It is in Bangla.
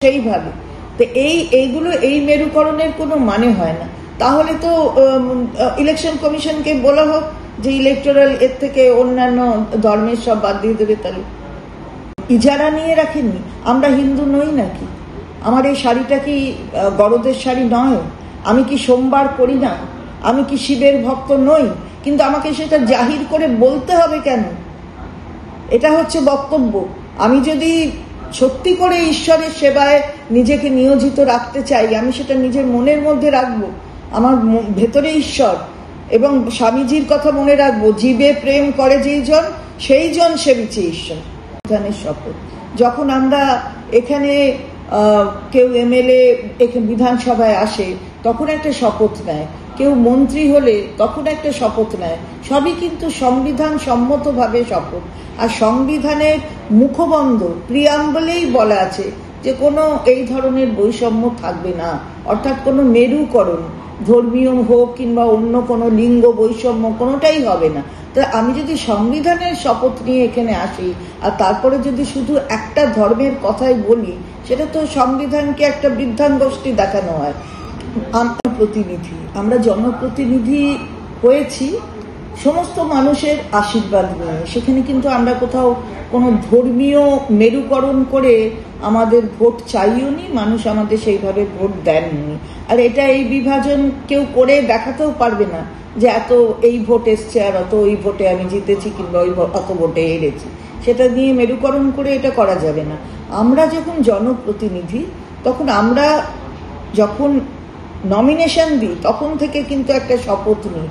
সেইভাবে। তো এইগুলো এই মেরুকরণের কোনো মানে হয় না। তাহলে তো ইলেকশন কমিশনকে বলা হোক যে ইলেকটোরাল এর থেকে অন্যান্য ধর্মের সব বাদ দিয়ে দেবে। তাহলে ইজারা নিয়ে রাখেননি? আমরা হিন্দু নই নাকি? আমার এই শাড়িটা কি গরদের শাড়ি নয়? আমি কি সোমবার করি না? আমি কি শিবের ভক্ত নই? কিন্তু আমাকে সেটা জাহির করে বলতে হবে কেন? এটা হচ্ছে বক্তব্য। আমি যদি সত্যি করে ঈশ্বরের সেবায় নিজেকে নিয়োজিত রাখতে চাই, আমি সেটা নিজের মনের মধ্যে রাখবো। আমার ভেতরে ঈশ্বর, এবং স্বামীজির কথা মনে রাখবো, জীবে প্রেম করে যেই জন সেই জন সেবিছে ঈশ্বর। সংবিধানের শপথ যখন আমরা এখানে কেউ এমএলএ বিধানসভায় আসে তখন একটা শপথ নেয়, কেউ মন্ত্রী হলে তখন একটা শপথ নেয়, সবই কিন্তু সংবিধান সম্মতভাবে শপথ। আর সংবিধানের মুখবন্ধ প্রিয়াম্বলেই বলা আছে যে কোনো এই ধরনের বৈষম্য থাকবে না, অর্থাৎ কোনো মেরুকরণ, ধর্মীয় হোক কিংবা অন্য কোনো লিঙ্গ বৈষম্য, কোনোটাই হবে না। তা আমি যদি সংবিধানের শপথ নিয়ে এখানে আসি আর তারপরে যদি শুধু একটা ধর্মের কথাই বলি, সেটা তো সংবিধানকে একটা বৃদ্ধাঙ্গোষ্ঠী দেখানো হয়। আমরা প্রতিনিধি, আমরা জনপ্রতিনিধি হয়েছি সমস্ত মানুষের আশীর্বাদ নিয়ে। সেখানে কিন্তু আমরা কোথাও কোনো ধর্মীয় মেরুকরণ করে আমাদের ভোট চাইও নি, মানুষ আমাদের সেইভাবে ভোট দেননি। আর এটা এই বিভাজন কেউ করে দেখাতেও পারবে না যে এত এই ভোট এসছে আর অত ওই ভোটে আমি জিতেছি কিংবা ওই অত ভোটে হেরেছি। সেটা নিয়ে মেরুকরণ করে এটা করা যাবে না। আমরা যখন জনপ্রতিনিধি, তখন আমরা যখন নমিনেশন দিই তখন থেকে কিন্তু একটা শপথ নিই।